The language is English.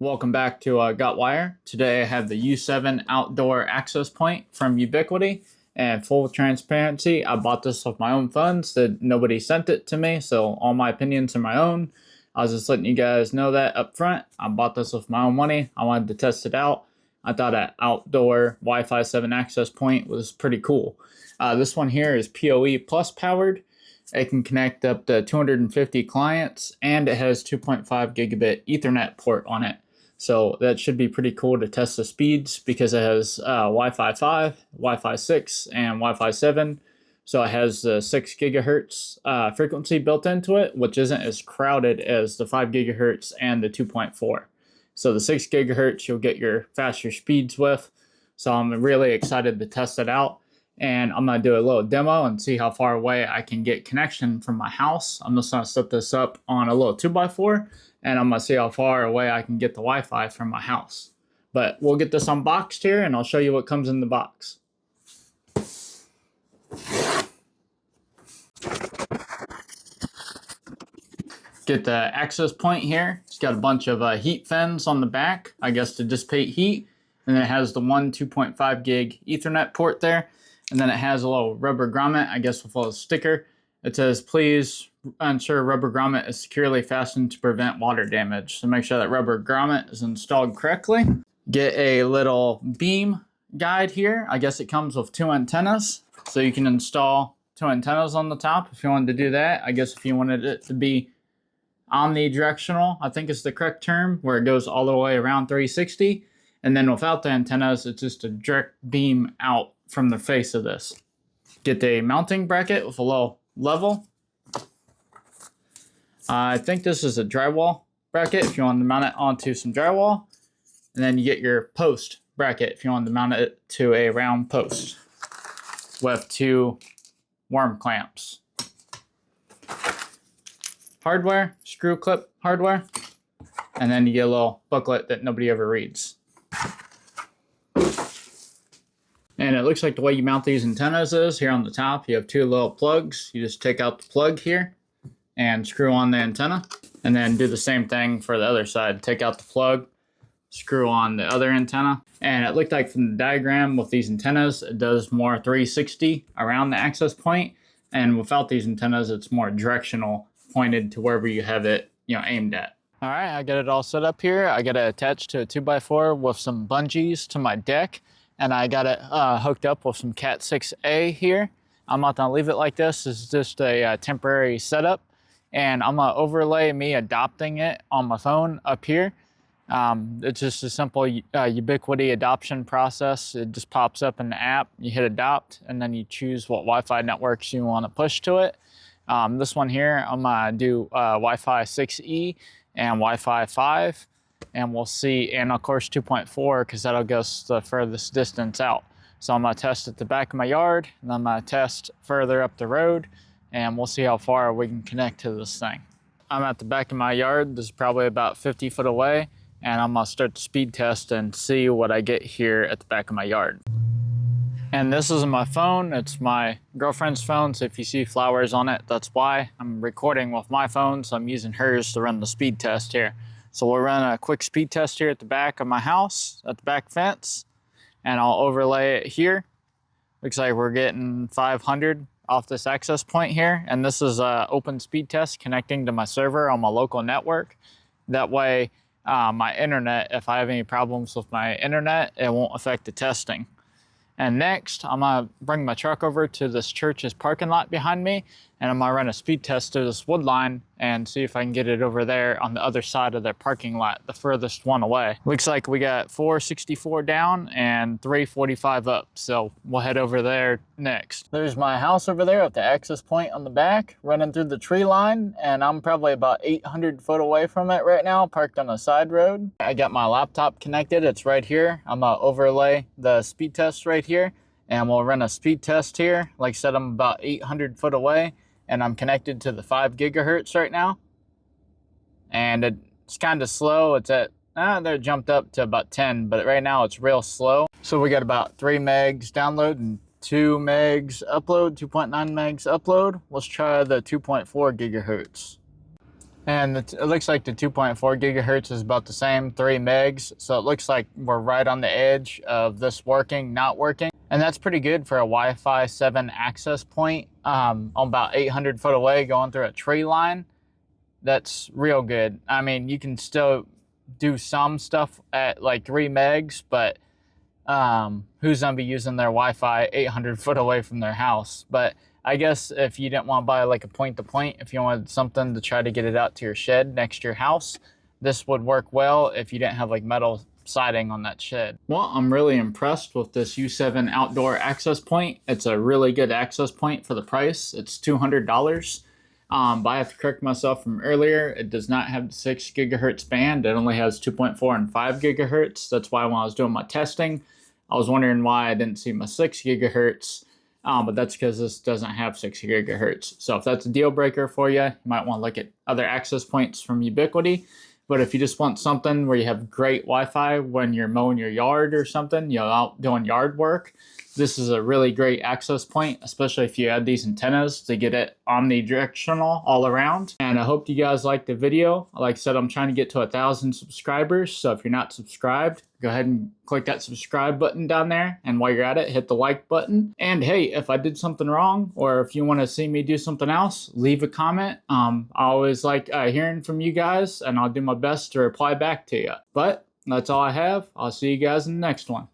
Welcome back to Got Wire. Today I have the U7 Outdoor Access Point from Ubiquiti. And full transparency, I bought this with my own funds. That nobody sent it to me, so all my opinions are my own. I was just letting you guys know that up front. I bought this with my own money. I wanted to test it out. I thought an outdoor Wi-Fi 7 access point was pretty cool. This one here is PoE Plus powered. It can connect up to 250 clients, and it has 2.5 gigabit Ethernet port on it. So that should be pretty cool to test the speeds because it has Wi-Fi 5, Wi-Fi 6, and Wi-Fi 7. So it has the 6 gigahertz frequency built into it, which isn't as crowded as the 5 gigahertz and the 2.4. So the 6 gigahertz you'll get your faster speeds with. So I'm really excited to test it out. And I'm going to do a little demo and see how far away I can get connection from my house. I'm just going to set this up on a little 2x4, and I'm going to see how far away I can get the Wi-Fi from my house. But we'll get this unboxed here, and I'll show you what comes in the box. Get the access point here. It's got a bunch of heat fins on the back, I guess to dissipate heat. And then it has the 2.5 gig Ethernet port there. And then it has a little rubber grommet, I guess with a little sticker. It says, please ensure rubber grommet is securely fastened to prevent water damage. So make sure that rubber grommet is installed correctly. Get a little beam guide here. I guess it comes with 2 antennas. So you can install 2 antennas on the top if you wanted to do that. I guess if you wanted it to be omnidirectional, I think is the correct term, where it goes all the way around 360. And then without the antennas, it's just a direct beam out from the face of this. Get the mounting bracket with a little level. I think this is a drywall bracket if you want to mount it onto some drywall. And then you get your post bracket if you want to mount it to a round post with 2 worm clamps. Hardware, screw clip hardware. And then you get a little booklet that nobody ever reads. And it looks like the way you mount these antennas is here on the top, you have 2 little plugs. You just take out the plug here and screw on the antenna, and then do the same thing for the other side. Take out the plug, screw on the other antenna. And it looked like from the diagram with these antennas, it does more 360 around the access point. And without these antennas, it's more directional, pointed to wherever you have it, aimed at. All right, I got it all set up here. I got it attached to a 2x4 with some bungees to my deck. And I got it hooked up with some Cat 6A here. I'm not gonna leave it like this. This is just a temporary setup. And I'm gonna overlay me adopting it on my phone up here. It's just a simple Ubiquiti adoption process. It just pops up in the app, you hit adopt, and then you choose what Wi-Fi networks you wanna push to it. This one here, I'm gonna do Wi-Fi 6E and Wi-Fi 5. And we'll see, and of course 2.4, because that'll go the furthest distance out. So I'm gonna test at the back of my yard, and I'm gonna test further up the road, and we'll see how far we can connect to this thing. I'm at the back of my yard. This is probably about 50 foot away, and I'm gonna start the speed test and see what I get here at the back of my yard. And this isn't my phone, it's my girlfriend's phone, so if you see flowers on it, that's why. I'm recording with my phone, so I'm using hers to run the speed test here. So we'll run a quick speed test here at the back of my house, at the back fence, and I'll overlay it here. Looks like we're getting 500 off this access point here, and this is an open speed test connecting to my server on my local network. That way, my internet, if I have any problems with my internet, it won't affect the testing. And next, I'm gonna bring my truck over to this church's parking lot behind me, and I'm gonna run a speed test to this wood line and see if I can get it over there on the other side of their parking lot, the furthest one away. Looks like we got 464 down and 345 up, so we'll head over there next. There's my house over there at the access point on the back, running through the tree line, and I'm probably about 800 foot away from it right now, parked on a side road. I got my laptop connected, it's right here. I'm gonna overlay the speed test right here, and we'll run a speed test here. Like I said, I'm about 800 foot away, and I'm connected to the 5 gigahertz right now. And it's kind of slow. It's at, they're jumped up to about 10, but right now it's real slow. So we got about 3 megs download and 2 megs upload, 2.9 megs upload. Let's try the 2.4 gigahertz. And it looks like the 2.4 gigahertz is about the same, 3 megs. So it looks like we're right on the edge of this working, not working. And that's pretty good for a Wi-Fi 7 access point about 800 foot away going through a tree line. That's real good. I mean, you can still do some stuff at like 3 megs, but who's gonna be using their Wi-Fi 800 foot away from their house? But I guess if you didn't want to buy like a point-to-point, if you wanted something to try to get it out to your shed next to your house, this would work well if you didn't have like metal siding on that shed. Well, I'm really impressed with this U7 Outdoor access point. It's a really good access point for the price. It's $200. But I have to correct myself from earlier. It does not have the 6 gigahertz band. It only has 2.4 and 5 gigahertz. That's why when I was doing my testing, I was wondering why I didn't see my 6 gigahertz. But that's because this doesn't have 6 gigahertz. So if that's a deal breaker for you, you might want to look at other access points from Ubiquiti. But if you just want something where you have great Wi-Fi when you're mowing your yard or something, you know, out doing yard work, this is a really great access point, especially if you add these antennas to get it omnidirectional all around. And I hope you guys liked the video. Like I said, I'm trying to get to 1,000 subscribers. So if you're not subscribed, go ahead and click that subscribe button down there. And while you're at it, hit the like button. And hey, if I did something wrong, or if you want to see me do something else, leave a comment. I always like hearing from you guys, and I'll do my best to reply back to you. But that's all I have. I'll see you guys in the next one.